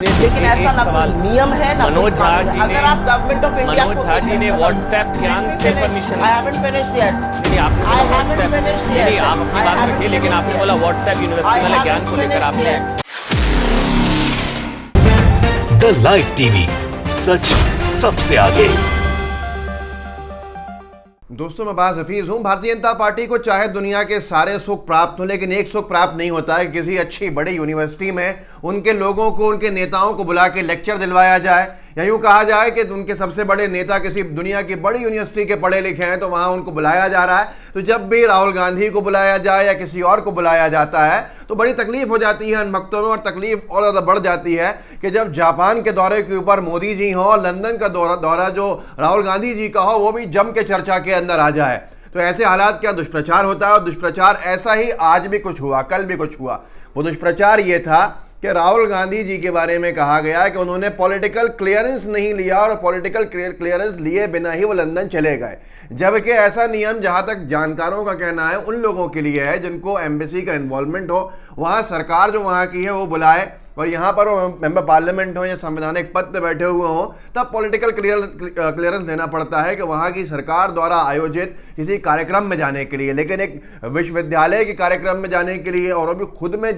लेकिन ऐसा ना कोई नियम है ना मनोज झा जी अगर आप government of India Manoj Jha ji ने व्हाट्सएप ज्ञान से permission I haven't finished yet नहीं आपने बोला व्हाट्सएप नहीं आप अपनी बात रखिए लेकिन आपने बोला व्हाट्सएप यूनिवर्सिटी वाले ज्ञान को लेकर आपने द लाइव टीवी सच सबसे आगे। दोस्तों मैं बास हफीज हूँ। भारतीय जनता पार्टी को चाहे दुनिया के सारे सुख प्राप्त हो, लेकिन एक सुख प्राप्त नहीं होता है किसी अच्छी बड़ी यूनिवर्सिटी में उनके लोगों को, उनके नेताओं को बुला के लेक्चर दिलवाया जाए, या यूँ कहा जाए कि उनके सबसे बड़े नेता किसी दुनिया की बड़ी यूनिवर्सिटी के पढ़े लिखे हैं तो वहाँ उनको बुलाया जा रहा है। तो जब भी राहुल गांधी को बुलाया जाए या किसी और को बुलाया जाता है तो बड़ी तकलीफ हो जाती है इन वक्तों में, और तकलीफ और ज़्यादा बढ़ जाती है कि जब जापान के दौरे के ऊपर मोदी जी हों और लंदन का दौरा जो राहुल गांधी जी का हो वो भी जम के चर्चा के अंदर आ जाए। तो ऐसे हालात क्या दुष्प्रचार होता है, और दुष्प्रचार ऐसा ही आज भी कुछ हुआ, कल भी कुछ हुआ। वो दुष्प्रचार ये था कि राहुल गांधी जी के बारे में कहा गया कि उन्होंने पॉलिटिकल क्लियरेंस नहीं लिया और पॉलिटिकल क्लियरेंस लिए बिना ही वो लंदन चले गए, जबकि ऐसा नियम जहां तक जानकारों का कहना है उन लोगों के लिए है जिनको एम्बेसी का इन्वॉल्वमेंट हो, वहां सरकार जो वहां की है वो बुलाए, और यहाँ पर वो मेंबर पार्लियामेंट हो या संवैधानिक पद पे बैठे हुए हों, तब पॉलिटिकल क्लियरेंस देना पड़ता है कि वहाँ की सरकार द्वारा आयोजित किसी कार्यक्रम में जाने के लिए। लेकिन एक विश्वविद्यालय के कार्यक्रम में जाने के लिए, और वो भी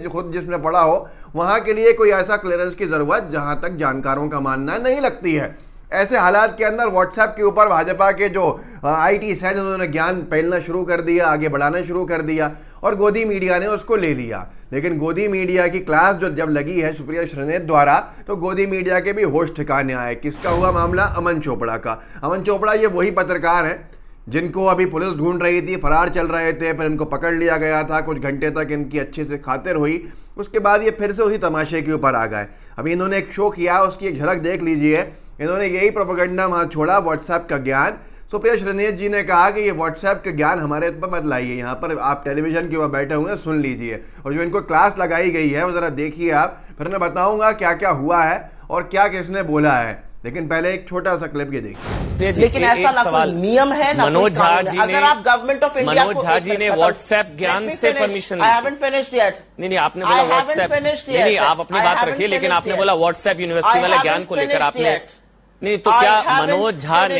खुद जिसमें पढ़ा हो, वहाँ के लिए कोई ऐसा क्लियरेंस की ज़रूरत जहाँ तक जानकारों का मानना नहीं लगती है। ऐसे हालात के अंदर व्हाट्सएप के ऊपर भाजपा के जो IT सेल उन्होंने ज्ञान फैलना शुरू कर दिया, आगे बढ़ाना शुरू कर दिया, और गोदी मीडिया ने उसको ले लिया। लेकिन गोदी मीडिया की क्लास जो जब लगी है सुप्रिया श्रीनेत द्वारा, तो गोदी मीडिया के भी होश ठिकाने आए। किसका हुआ मामला? अमन चोपड़ा का। अमन चोपड़ा ये वही पत्रकार हैं जिनको अभी पुलिस ढूंढ रही थी, फरार चल रहे थे, फिर इनको पकड़ लिया गया था, कुछ घंटे तक इनकी अच्छे से खातिर हुई, उसके बाद ये फिर से उसी तमाशे के ऊपर आ गए। अभी इन्होंने एक शो किया, उसकी एक झलक देख लीजिए। इन्होंने यही प्रोपेगेंडा वहाँ छोड़ा, व्हाट्सएप का ज्ञान। सुप्रिया श्रीनेत जी ने कहा कि ये व्हाट्सएप का ज्ञान हमारे ऊपर मत लाइए, यहाँ पर आप टेलीविजन के ऊपर बैठे हुए हैं, सुन लीजिए, और जो इनको क्लास लगाई गई है वो ज़रा देखिए आप, फिर मैं बताऊंगा क्या क्या हुआ है और क्या किसने बोला है। लेकिन पहले एक छोटा सा क्लिप ये देखिए। लेकिन ऐसा ना कोई नियम है ना मनोज झा जी अगर आप government of India Manoj Jha ji ने व्हाट्सएप ज्ञान से permission I haven't finished yet नहीं आपने बोला व्हाट्सएप नहीं आप अपनी बात रखिए लेकिन आपने बोला व्हाट्सएप यूनिवर्सिटी वाले ज्ञान को लेकर आपने नहीं, तो क्या मनोज झा ने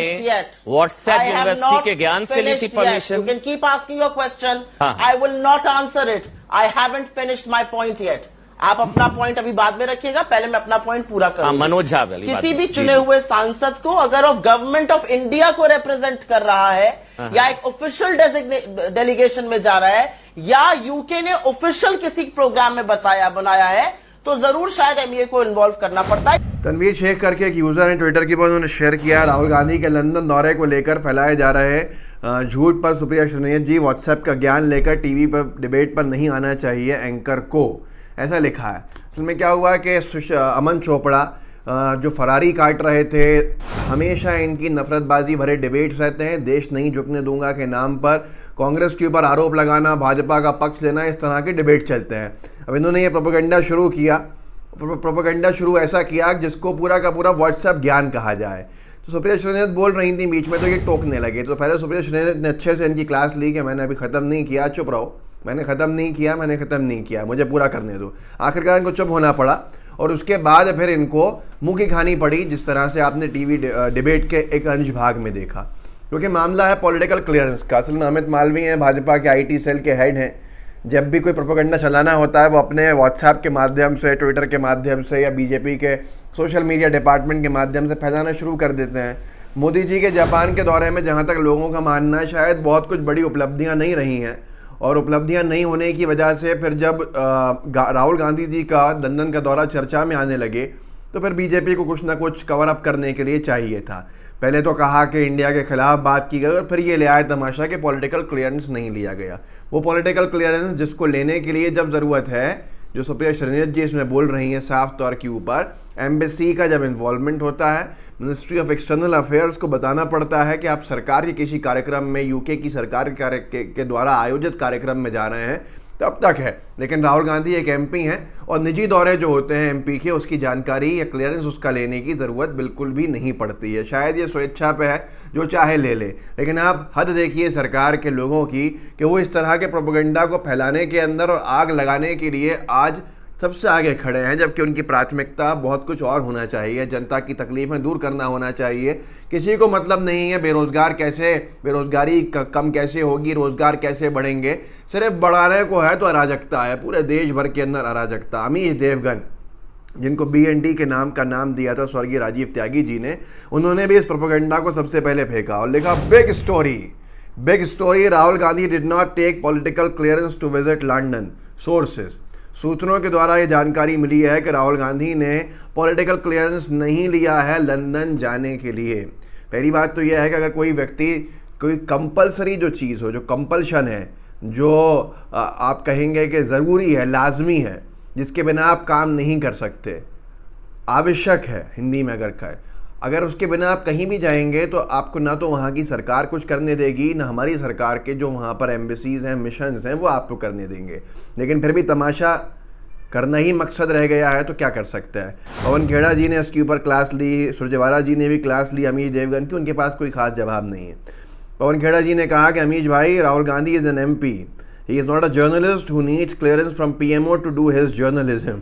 व्हाट्सएप यूनिवर्सिटी के ज्ञान से ली थी permission? You can keep asking your question, I will not answer it. I haven't finished my point yet. आप अपना पॉइंट अभी बाद में रखिएगा, पहले मैं अपना पॉइंट पूरा करूं। मनोज झा किसी भी चुने हुए सांसद को अगर वो गवर्नमेंट ऑफ इंडिया को रिप्रेजेंट कर रहा है या एक ऑफिशियल डेलीगेशन में जा रहा है या यूके ने ऑफिशियल किसी प्रोग्राम में बनाया है, तो जरूर शायद MA को इन्वॉल्व करना पड़ता है। तनवीर शेख करके एक यूज़र ने ट्विटर के ऊपर उन्होंने शेयर किया, राहुल गांधी के लंदन दौरे को लेकर फैलाए जा रहे झूठ पर सुप्रिया श्रीनेत जी व्हाट्सएप का ज्ञान लेकर टीवी पर डिबेट पर नहीं आना चाहिए एंकर को, ऐसा लिखा है। असल में क्या हुआ कि अमन चोपड़ा जो फरारी काट रहे थे, हमेशा इनकी नफरतबाजी भरे डिबेट्स रहते हैं, देश नहीं झुकने दूंगा के नाम पर कांग्रेस के ऊपर आरोप लगाना, भाजपा का पक्ष लेना, इस तरह के डिबेट चलते हैं। अब इन्होंने ये प्रोपेगेंडा शुरू किया, प्रोपेगेंडा शुरू ऐसा किया जिसको पूरा का पूरा व्हाट्सएप ज्ञान कहा जाए। तो सुप्रिया श्रीनेत बोल रही थी बीच में, तो ये टोकने लगे। तो पहले सुप्रिया श्रीनेत ने अच्छे से इनकी क्लास ली कि मैंने अभी ख़त्म नहीं किया, चुप रहो, मैंने ख़त्म नहीं किया, मुझे पूरा करने दो। आखिरकार इनको चुप होना पड़ा, और उसके बाद फिर इनको मुँह की खानी पड़ी, जिस तरह से आपने टीवी डिबेट के एक अंश भाग में देखा, क्योंकि मामला है पॉलिटिकल क्लियरेंस का। असल में अमित मालवीय हैं, भाजपा के IT सेल के हेड हैं। जब भी कोई प्रोपेगेंडा चलाना होता है वो अपने व्हाट्सएप के माध्यम से, ट्विटर के माध्यम से, या बीजेपी के सोशल मीडिया डिपार्टमेंट के माध्यम से फैलाना शुरू कर देते हैं। मोदी जी के जापान के दौरे में जहाँ तक लोगों का मानना है शायद बहुत कुछ बड़ी उपलब्धियाँ नहीं रही हैं, और उपलब्धियां नहीं होने की वजह से फिर जब राहुल गांधी जी का लंदन का दौरा चर्चा में आने लगे तो फिर बीजेपी को कुछ ना कुछ कवर अप करने के लिए चाहिए था। पहले तो कहा कि इंडिया के खिलाफ बात की गई, और फिर ये ले आए तमाशा कि पॉलिटिकल क्लियरेंस नहीं लिया गया। वो पॉलिटिकल क्लियरेंस जिसको लेने के लिए जब ज़रूरत है, जो सुप्रिया श्रीनेत जी इसमें बोल रही हैं साफ तौर के ऊपर, एम्बेसी का जब इन्वॉल्वमेंट होता है, मिनिस्ट्री ऑफ एक्सटर्नल अफेयर्स को बताना पड़ता है कि आप सरकार के किसी कार्यक्रम में, यूके की सरकार के द्वारा आयोजित कार्यक्रम में जा रहे हैं, तब तक है। लेकिन राहुल गांधी एक MP हैं, और निजी दौरे जो होते हैं MP के, उसकी जानकारी या क्लियरेंस उसका लेने की ज़रूरत बिल्कुल भी नहीं पड़ती है। शायद ये स्वेच्छा पे है, जो चाहे ले ले। लेकिन आप हद देखिए सरकार के लोगों की कि वो इस तरह के प्रोपेगेंडा को फैलाने के अंदर और आग लगाने के लिए आज सबसे आगे खड़े हैं, जबकि उनकी प्राथमिकता बहुत कुछ और होना चाहिए। जनता की तकलीफ़ें दूर करना होना चाहिए। किसी को मतलब नहीं है बेरोज़गारी कम कैसे होगी, रोज़गार कैसे बढ़ेंगे, सिर्फ बढ़ाने को है तो अराजकता है, पूरे देश भर के अंदर अराजकता। अमीश देवगन, जिनको BND के नाम का नाम दिया था स्वर्गीय राजीव त्यागी जी ने, उन्होंने भी इस प्रोपेगेंडा को सबसे पहले फेंका और लिखा big story, Rahul Gandhi did not take political clearance to visit London. Sources, सूत्रों के द्वारा ये जानकारी मिली है कि राहुल गांधी ने पॉलिटिकल क्लियरेंस नहीं लिया है लंदन जाने के लिए। पहली बात तो यह है कि अगर कोई व्यक्ति कोई कंपलसरी जो चीज़ हो, जो कंपल्शन है, जो आप कहेंगे कि ज़रूरी है, लाजमी है, जिसके बिना आप काम नहीं कर सकते, आवश्यक है हिंदी में अगर कहें, अगर उसके बिना आप कहीं भी जाएंगे तो आपको ना तो वहाँ की सरकार कुछ करने देगी, ना हमारी सरकार के जो वहाँ पर एम्बेसीज़ हैं, मिशंस हैं, वो आपको करने देंगे। लेकिन फिर भी तमाशा करना ही मकसद रह गया है तो क्या कर सकता है। पवन खेड़ा जी ने इसके ऊपर क्लास ली, सुरजेवाला जी ने भी क्लास ली अमीश देवगन की, उनके पास कोई खास जवाब नहीं है। पवन खेड़ा जी ने कहा कि अमीश भाई, Rahul Gandhi is an MP, he is not a journalist who needs clearance from PMO to do his journalism.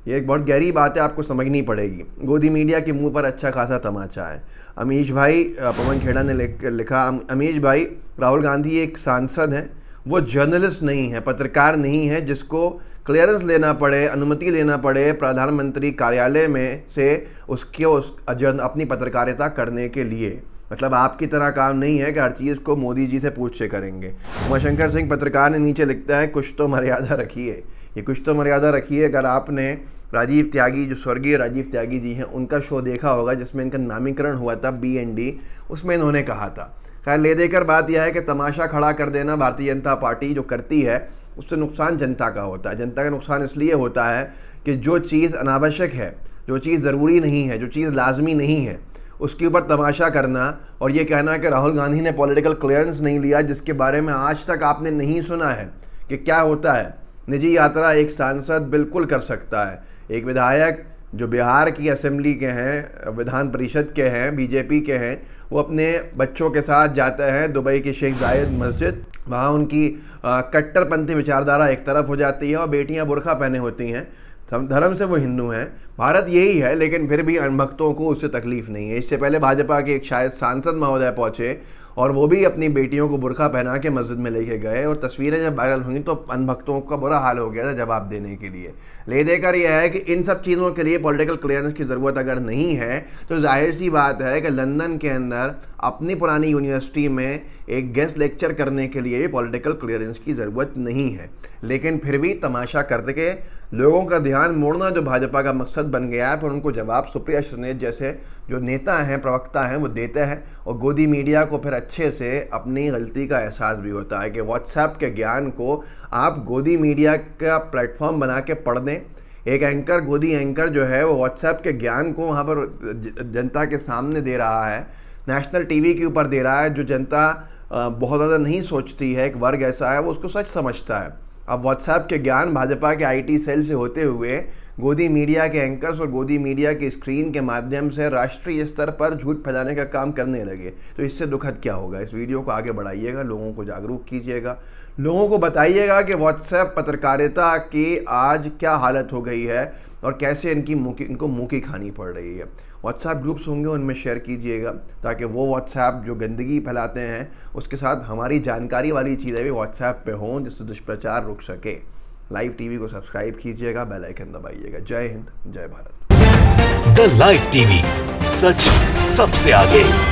ये एक बहुत गहरी बात है, आपको समझनी पड़ेगी। गोदी मीडिया के मुंह पर अच्छा खासा तमाचा है। अमीश भाई, पवन खेड़ा ने लिखा, अमीश भाई, राहुल गांधी एक सांसद हैं, वो जर्नलिस्ट नहीं है, पत्रकार नहीं है, जिसको क्लियरेंस लेना पड़े, अनुमति लेना पड़े प्रधानमंत्री कार्यालय में से अपनी पत्रकारिता करने के लिए। मतलब आपकी तरह काम नहीं है कि हर चीज़ को मोदी जी से पूछ से करेंगे। उमाशंकर सिंह पत्रकार ने नीचे लिखता है, कुछ तो मर्यादा रखिए। ये कुछ तो मर्यादा रखिए। अगर आपने राजीव त्यागी, जो स्वर्गीय राजीव त्यागी जी हैं, उनका शो देखा होगा जिसमें इनका नामीकरण हुआ था BND, उसमें इन्होंने कहा था। खैर, ले देकर बात यह है कि तमाशा खड़ा कर देना भारतीय जनता पार्टी जो करती है, उससे नुकसान जनता का होता है। जनता का नुकसान इसलिए होता है कि जो चीज़ अनावश्यक है, जो चीज़ ज़रूरी नहीं है, जो चीज़ लाजमी नहीं है, उसके ऊपर तमाशा करना और ये कहना कि राहुल गांधी ने पॉलिटिकल क्लियरेंस नहीं लिया, जिसके बारे में आज तक आपने नहीं सुना है कि क्या होता है। निजी यात्रा एक सांसद बिल्कुल कर सकता है। एक विधायक जो बिहार की असेंबली के हैं, विधान परिषद के हैं, BJP के हैं, वो अपने बच्चों के साथ जाते हैं दुबई की शेख जायद मस्जिद। वहाँ उनकी कट्टरपंथी विचारधारा एक तरफ हो जाती है और बेटियाँ बुर्का पहने होती हैं। धर्म से वो हिंदू हैं। भारत यही है, लेकिन फिर भी अनभक्तों को उससे तकलीफ नहीं है। इससे पहले भाजपा के एक शायद सांसद महोदय पहुँचे और वो भी अपनी बेटियों को बुर्का पहना के मस्जिद में लेके गए और तस्वीरें जब वायरल हुई तो अनभक्तों का बुरा हाल हो गया था जवाब देने के लिए। ले देकर यह है कि इन सब चीज़ों के लिए पॉलिटिकल क्लियरेंस की ज़रूरत अगर नहीं है तो जाहिर सी बात है कि लंदन के अंदर अपनी पुरानी यूनिवर्सिटी में एक गेस्ट लेक्चर करने के लिए भी पॉलिटिकल क्लियरेंस की ज़रूरत नहीं है। लेकिन फिर भी तमाशा करके लोगों का ध्यान मोड़ना जो भाजपा का मकसद बन गया है, पर उनको जवाब सुप्रिया श्रीनेत जैसे जो नेता हैं, प्रवक्ता हैं, वो देते हैं। और गोदी मीडिया को फिर अच्छे से अपनी गलती का एहसास भी होता है कि व्हाट्सएप के ज्ञान को आप गोदी मीडिया का प्लेटफॉर्म बना के पढ़ दें। एक एंकर, गोदी एंकर जो है, वो व्हाट्सएप के ज्ञान को वहाँ पर जनता के सामने दे रहा है, नेशनल TV के ऊपर दे रहा है। जो जनता बहुत ज़्यादा नहीं सोचती है, एक वर्ग ऐसा है वो उसको सच समझता है। अब व्हाट्सएप के ज्ञान भाजपा के IT सेल से होते हुए गोदी मीडिया के एंकर्स और गोदी मीडिया के स्क्रीन के माध्यम से राष्ट्रीय स्तर पर झूठ फैलाने का काम करने लगे, तो इससे दुखद क्या होगा। इस वीडियो को आगे बढ़ाइएगा, लोगों को जागरूक कीजिएगा, लोगों को बताइएगा कि व्हाट्सएप पत्रकारिता की आज क्या हालत हो गई है और कैसे इनको मुँह की खानी पड़ रही है। व्हाट्सएप ग्रुप्स होंगे, उनमें शेयर कीजिएगा ताकि वो व्हाट्सएप जो गंदगी फैलाते हैं उसके साथ हमारी जानकारी वाली चीज़ें भी व्हाट्सएप पे हों, जिससे दुष्प्रचार रुक सके। लाइव TV को सब्सक्राइब कीजिएगा, बेल आइकन दबाइएगा। जय हिंद, जय भारत। द लाइव TV, सच सबसे आगे।